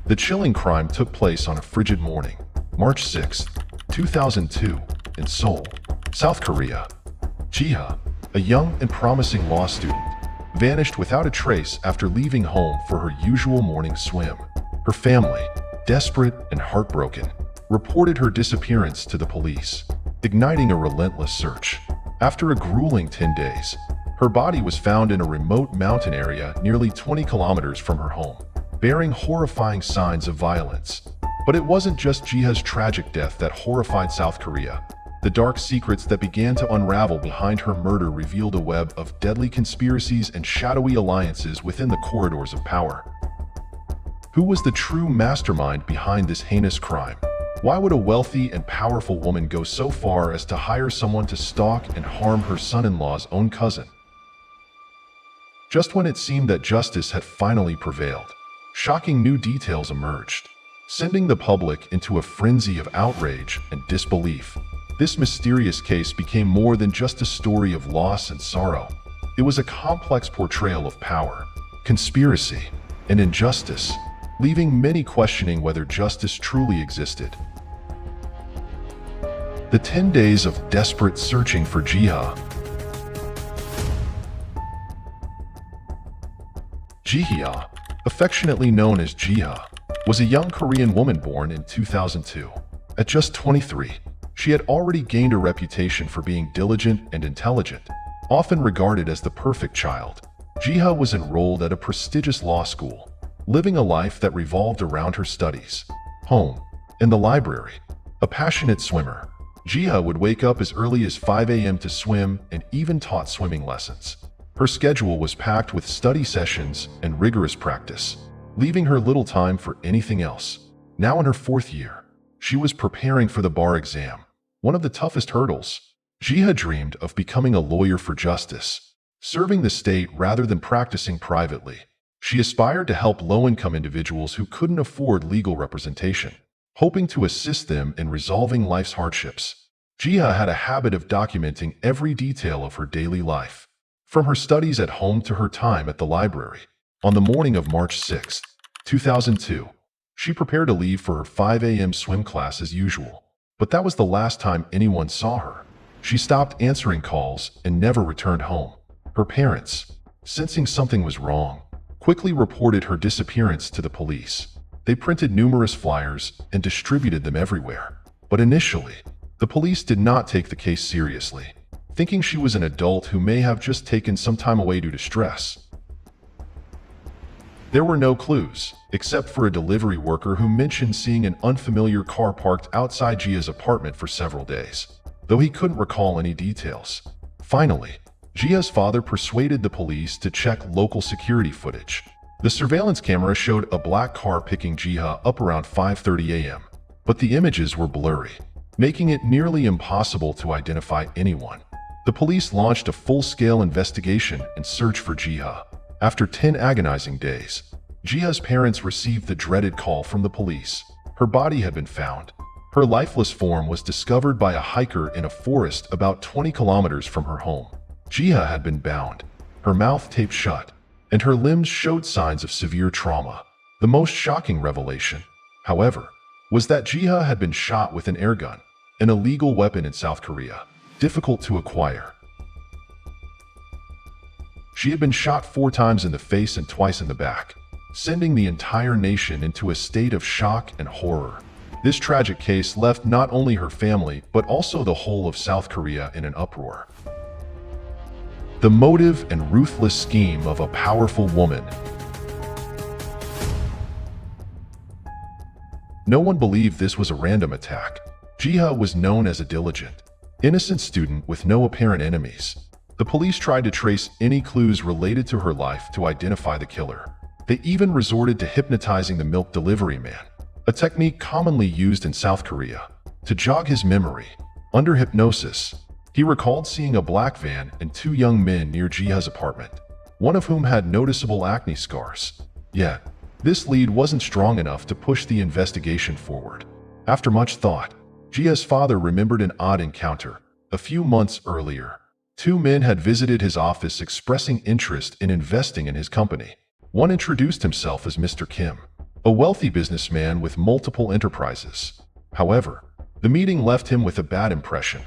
The chilling crime took place on a frigid morning, March 6, 2002, in Seoul, South Korea. Jiha, a young and promising law student, vanished without a trace after leaving home for her usual morning swim. Her family, desperate and heartbroken, reported her disappearance to the police, igniting a relentless search. After a grueling 10 days, her body was found in a remote mountain area nearly 20 kilometers from her home, bearing horrifying signs of violence. But it wasn't just Jiha's tragic death that horrified South Korea. The dark secrets that began to unravel behind her murder revealed a web of deadly conspiracies and shadowy alliances within the corridors of power. Who was the true mastermind behind this heinous crime? Why would a wealthy and powerful woman go so far as to hire someone to stalk and harm her son-in-law's own cousin? Just when it seemed that justice had finally prevailed, shocking new details emerged, sending the public into a frenzy of outrage and disbelief. This mysterious case became more than just a story of loss and sorrow. It was a complex portrayal of power, conspiracy, and injustice, leaving many questioning whether justice truly existed. The 10 days of desperate searching for Jiha. Ji-hye, affectionately known as Jiha, was a young Korean woman born in 2002. At just 23, she had already gained a reputation for being diligent and intelligent, often regarded as the perfect child. Jiha was enrolled at a prestigious law school, living a life that revolved around her studies, home, and the library. A passionate swimmer, Jiha would wake up as early as 5 a.m. to swim and even taught swimming lessons. Her schedule was packed with study sessions and rigorous practice, leaving her little time for anything else. Now in her 4th year, she was preparing for the bar exam, one of the toughest hurdles. Jiha dreamed of becoming a lawyer for justice, serving the state rather than practicing privately. She aspired to help low-income individuals who couldn't afford legal representation, hoping to assist them in resolving life's hardships. Jiha had a habit of documenting every detail of her daily life, from her studies at home to her time at the library. On the morning of March 6, 2002, she prepared to leave for her 5 a.m. swim class as usual. But that was the last time anyone saw her. She stopped answering calls and never returned home. Her parents, sensing something was wrong, quickly reported her disappearance to the police. They printed numerous flyers and distributed them everywhere. But initially, the police did not take the case seriously, thinking she was an adult who may have just taken some time away due to stress. There were no clues, except for a delivery worker who mentioned seeing an unfamiliar car parked outside Jiha's apartment for several days, though he couldn't recall any details. Finally, Jiha's father persuaded the police to check local security footage. The surveillance camera showed a black car picking Jiha up around 5:30 a.m., but the images were blurry, making it nearly impossible to identify anyone. The police launched a full-scale investigation and search for Jiha. After 10 agonizing days, Jiha's parents received the dreaded call from the police. Her body had been found. Her lifeless form was discovered by a hiker in a forest about 20 kilometers from her home. Jiha had been bound, her mouth taped shut, and her limbs showed signs of severe trauma. The most shocking revelation, however, was that Jiha had been shot with an airgun, an illegal weapon in South Korea, difficult to acquire. She had been shot 4 times in the face and twice in the back, sending the entire nation into a state of shock and horror. This tragic case left not only her family but also the whole of South Korea in an uproar. The motive and ruthless scheme of a powerful woman. No one believed this was a random attack. Jiha was known as a diligent, innocent student with no apparent enemies. The police tried to trace any clues related to her life to identify the killer. They even resorted to hypnotizing the milk delivery man, a technique commonly used in South Korea, to jog his memory. Under hypnosis, he recalled seeing a black van and 2 young men near Jiha's apartment, one of whom had noticeable acne scars. Yet, this lead wasn't strong enough to push the investigation forward. After much thought, Jiha's father remembered an odd encounter. A few months earlier, 2 men had visited his office expressing interest in investing in his company. One introduced himself as Mr. Kim, a wealthy businessman with multiple enterprises. However, the meeting left him with a bad impression.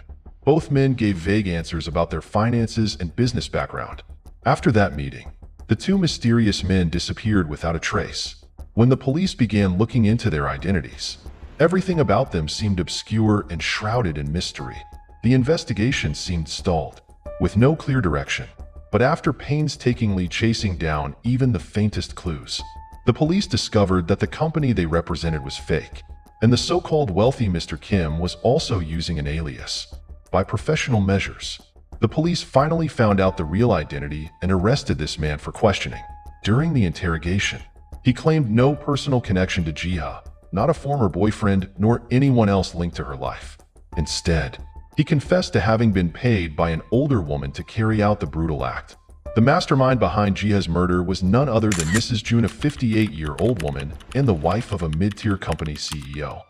Both men gave vague answers about their finances and business background. After that meeting, the two mysterious men disappeared without a trace. When the police began looking into their identities, everything about them seemed obscure and shrouded in mystery. The investigation seemed stalled, with no clear direction. But after painstakingly chasing down even the faintest clues, the police discovered that the company they represented was fake, and the so-called wealthy Mr. Kim was also using an alias. By professional measures, the police finally found out the real identity and arrested this man for questioning. During the interrogation, he claimed no personal connection to Jiha, not a former boyfriend, nor anyone else linked to her life. Instead, he confessed to having been paid by an older woman to carry out the brutal act. The mastermind behind Jiha's murder was none other than Mrs. June, a 58-year-old woman and the wife of a mid-tier company CEO.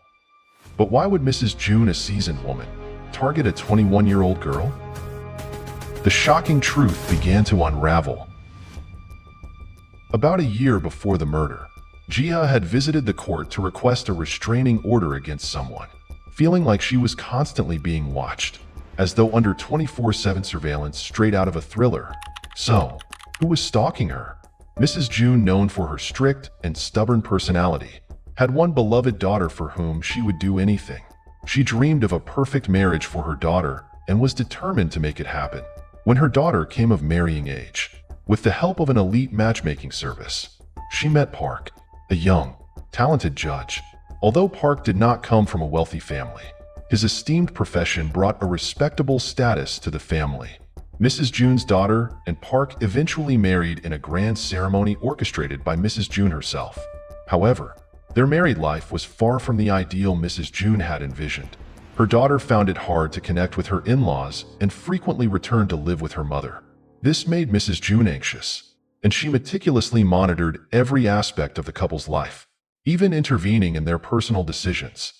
But why would Mrs. June, a seasoned woman, target a 21-year-old girl? The shocking truth began to unravel. About a year before the murder, Jiha had visited the court to request a restraining order against someone, feeling like she was constantly being watched, as though under 24/7 surveillance straight out of a thriller. So, who was stalking her? Mrs. June, known for her strict and stubborn personality, had one beloved daughter for whom she would do anything. She dreamed of a perfect marriage for her daughter and was determined to make it happen. When her daughter came of marrying age, with the help of an elite matchmaking service, she met Park, a young, talented judge. Although Park did not come from a wealthy family, his esteemed profession brought a respectable status to the family. Mrs. June's daughter and Park eventually married in a grand ceremony orchestrated by Mrs. June herself. However, their married life was far from the ideal Mrs. June had envisioned. Her daughter found it hard to connect with her in-laws and frequently returned to live with her mother. This made Mrs. June anxious, and she meticulously monitored every aspect of the couple's life, even intervening in their personal decisions.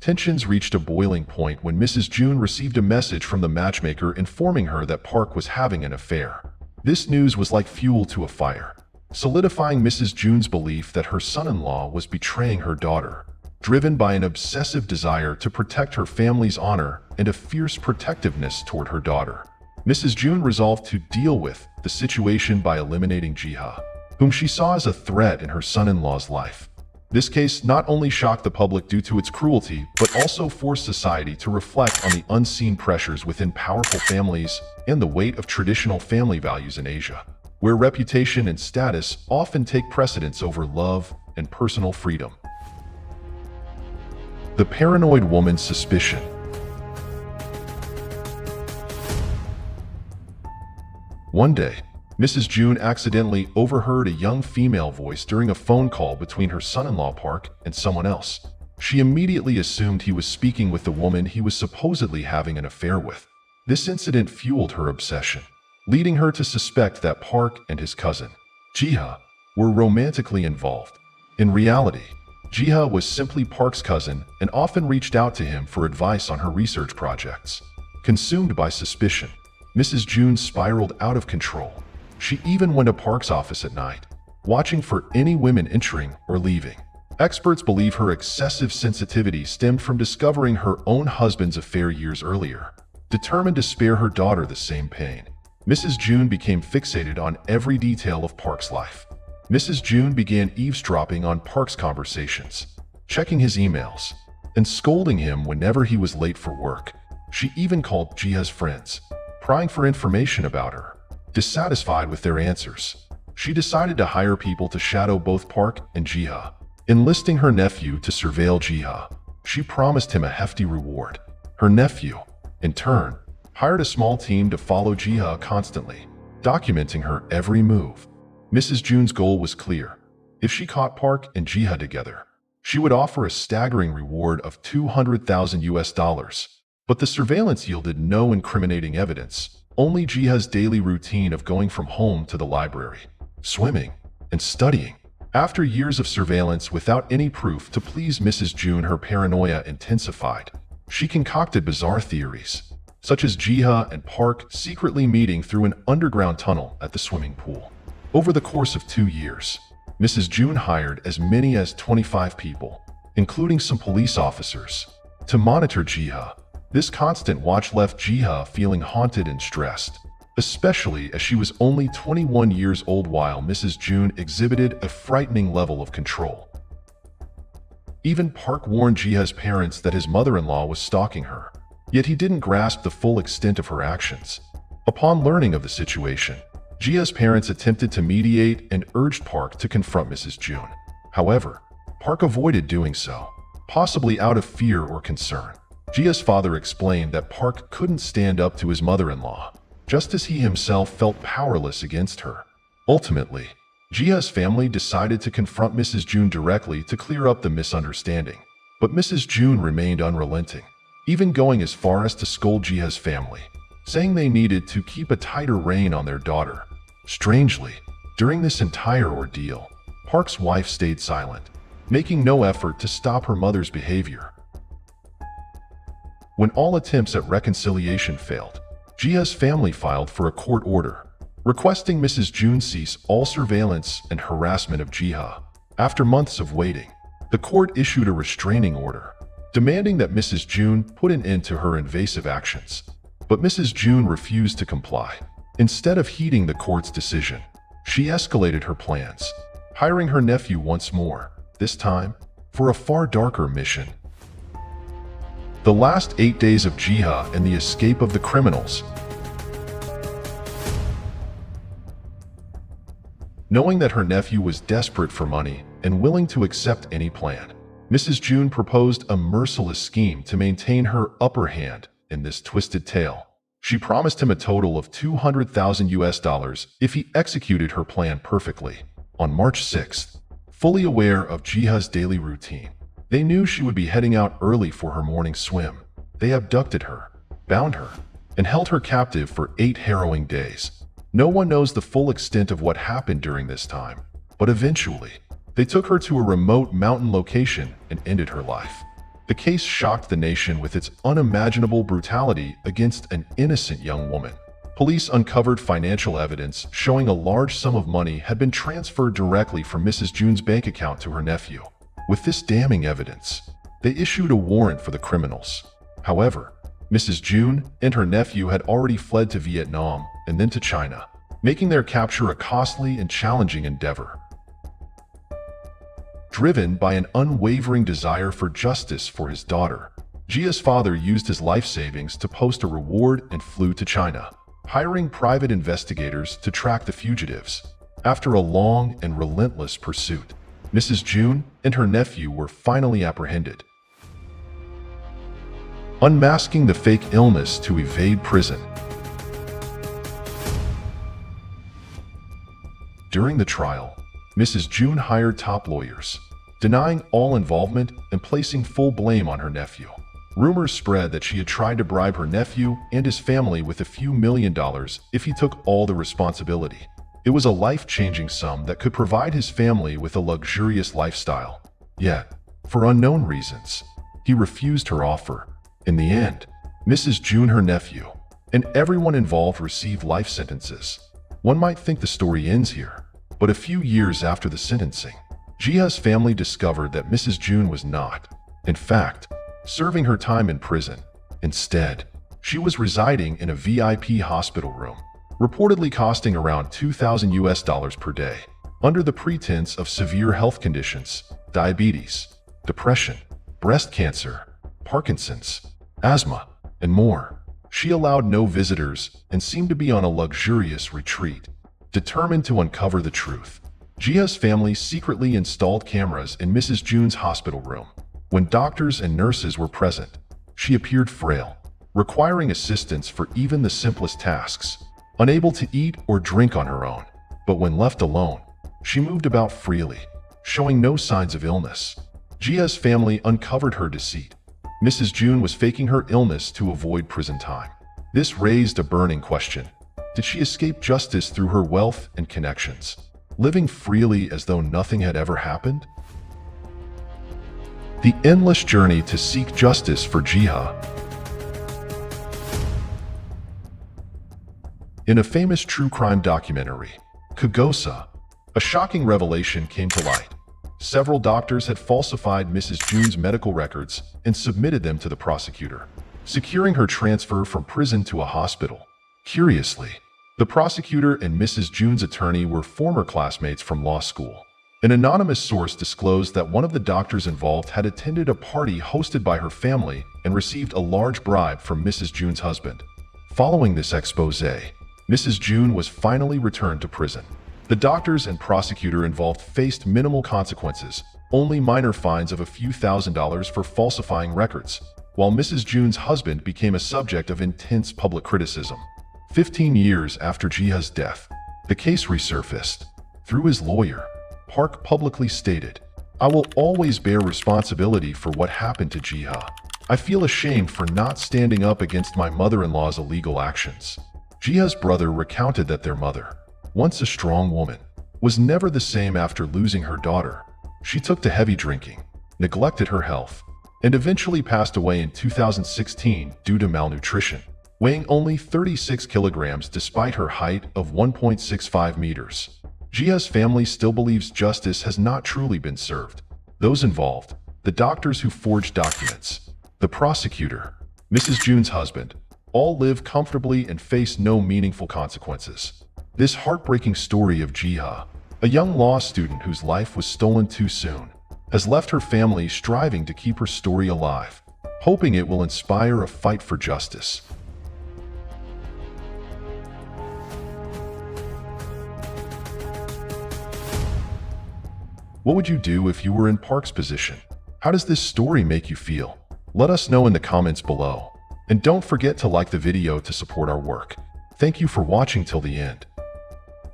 Tensions reached a boiling point when Mrs. June received a message from the matchmaker informing her that Park was having an affair. This news was like fuel to a fire, solidifying Mrs. June's belief that her son-in-law was betraying her daughter. Driven by an obsessive desire to protect her family's honor and a fierce protectiveness toward her daughter, Mrs. June resolved to deal with the situation by eliminating Jiha, whom she saw as a threat in her son-in-law's life. This case not only shocked the public due to its cruelty, but also forced society to reflect on the unseen pressures within powerful families and the weight of traditional family values in Asia, where reputation and status often take precedence over love and personal freedom. The paranoid woman's suspicion. One day, Mrs. June accidentally overheard a young female voice during a phone call between her son-in-law Park and someone else. She immediately assumed he was speaking with the woman he was supposedly having an affair with. This incident fueled her obsession, leading her to suspect that Park and his cousin, Jiha, were romantically involved. In reality, Jiha was simply Park's cousin and often reached out to him for advice on her research projects. Consumed by suspicion, Mrs. June spiraled out of control. She even went to Park's office at night, watching for any women entering or leaving. Experts believe her excessive sensitivity stemmed from discovering her own husband's affair years earlier. Determined to spare her daughter the same pain, Mrs. June became fixated on every detail of Park's life. Mrs. June began eavesdropping on Park's conversations, checking his emails, and scolding him whenever he was late for work. She even called Jiha's friends, prying for information about her. Dissatisfied with their answers, she decided to hire people to shadow both Park and Jiha. Enlisting her nephew to surveil Jiha, she promised him a hefty reward. Her nephew, in turn, hired a small team to follow Jiha constantly, documenting her every move. Mrs. June's goal was clear. If she caught Park and Jiha together, she would offer a staggering reward of $200,000. But the surveillance yielded no incriminating evidence, only Jiha's daily routine of going from home to the library, swimming, and studying. After years of surveillance without any proof to please Mrs. June, her paranoia intensified. She concocted bizarre theories, such as Jiha and Park secretly meeting through an underground tunnel at the swimming pool. Over the course of 2 years, Mrs. June hired as many as 25 people, including some police officers, to monitor Jiha. This constant watch left Jiha feeling haunted and stressed, especially as she was only 21 years old while Mrs. June exhibited a frightening level of control. Even Park warned Jiha's parents that his mother-in-law was stalking her, yet he didn't grasp the full extent of her actions. Upon learning of the situation, Jiha's parents attempted to mediate and urged Park to confront Mrs. June. However, Park avoided doing so, possibly out of fear or concern. Jiha's father explained that Park couldn't stand up to his mother-in-law, just as he himself felt powerless against her. Ultimately, Jiha's family decided to confront Mrs. June directly to clear up the misunderstanding. But Mrs. June remained unrelenting, even going as far as to scold Jiha's family, saying they needed to keep a tighter rein on their daughter. Strangely, during this entire ordeal, Park's wife stayed silent, making no effort to stop her mother's behavior. When all attempts at reconciliation failed, Jiha's family filed for a court order, requesting Mrs. June cease all surveillance and harassment of Jiha. After months of waiting, the court issued a restraining order, demanding that Mrs. June put an end to her invasive actions. But Mrs. June refused to comply. Instead of heeding the court's decision, she escalated her plans, hiring her nephew once more, this time for a far darker mission. The last 8 days of Jiha and the escape of the criminals. Knowing that her nephew was desperate for money and willing to accept any plan, Mrs. June proposed a merciless scheme to maintain her upper hand in this twisted tale. She promised him a total of $200,000 if he executed her plan perfectly. On March 6th, fully aware of Jiha's daily routine, they knew she would be heading out early for her morning swim. They abducted her, bound her, and held her captive for 8 harrowing days. No one knows the full extent of what happened during this time, but eventually, they took her to a remote mountain location and ended her life. The case shocked the nation with its unimaginable brutality against an innocent young woman. Police uncovered financial evidence showing a large sum of money had been transferred directly from Mrs. June's bank account to her nephew. With this damning evidence, they issued a warrant for the criminals. However, Mrs. June and her nephew had already fled to Vietnam and then to China, making their capture a costly and challenging endeavor. Driven by an unwavering desire for justice for his daughter, Jiha's father used his life savings to post a reward and flew to China, hiring private investigators to track the fugitives. After a long and relentless pursuit, Mrs. June and her nephew were finally apprehended. Unmasking the fake illness to evade prison. During the trial, Mrs. June hired top lawyers, denying all involvement and placing full blame on her nephew. Rumors spread that she had tried to bribe her nephew and his family with a few $1,000,000 if he took all the responsibility. It was a life-changing sum that could provide his family with a luxurious lifestyle. Yet, for unknown reasons, he refused her offer. In the end, Mrs. June, her nephew, and everyone involved received life sentences. One might think the story ends here, but a few years after the sentencing, Jiha's family discovered that Mrs. June was not, in fact, serving her time in prison. Instead, she was residing in a VIP hospital room, reportedly costing around $2,000 per day, under the pretense of severe health conditions, diabetes, depression, breast cancer, Parkinson's, asthma, and more. She allowed no visitors and seemed to be on a luxurious retreat. Determined to uncover the truth, Jiha's family secretly installed cameras in Mrs. June's hospital room. When doctors and nurses were present, she appeared frail, requiring assistance for even the simplest tasks, unable to eat or drink on her own. But when left alone, she moved about freely, showing no signs of illness. Jiha's family uncovered her deceit. Mrs. June was faking her illness to avoid prison time. This raised a burning question. Did she escape justice through her wealth and connections, living freely as though nothing had ever happened? The endless journey to seek justice for Jiha. In a famous true crime documentary, Kagosa, A shocking revelation came to light. Several doctors had falsified Mrs. Jun's medical records and submitted them to the prosecutor, securing her transfer from prison to a hospital. Curiously, the prosecutor and Mrs. Jun's attorney were former classmates from law school. An anonymous source disclosed that one of the doctors involved had attended a party hosted by her family and received a large bribe from Mrs. Jun's husband. Following this expose, Mrs. Jun was finally returned to prison. The doctors and prosecutor involved faced minimal consequences, only minor fines of a few $1,000s for falsifying records, while Mrs. Jun's husband became a subject of intense public criticism. 15 years after Ji-hye's death, the case resurfaced. Through his lawyer, Park publicly stated, "I will always bear responsibility for what happened to Ji-hye. I feel ashamed for not standing up against my mother-in-law's illegal actions." Ji-hye's brother recounted that their mother, once a strong woman, was never the same after losing her daughter. She took to heavy drinking, neglected her health, and eventually passed away in 2016 due to malnutrition, weighing only 36 kilograms despite her height of 1.65 meters. Ji-hye's family still believes justice has not truly been served. Those involved, the doctors who forged documents, the prosecutor, Mrs. Jun's husband, all live comfortably and face no meaningful consequences. This heartbreaking story of Ji-hye, a young law student whose life was stolen too soon, has left her family striving to keep her story alive, hoping it will inspire a fight for justice. What would you do if you were in Park's position? How does this story make you feel? Let us know in the comments below. And don't forget to like the video to support our work. Thank you for watching till the end.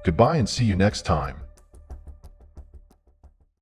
Goodbye and see you next time.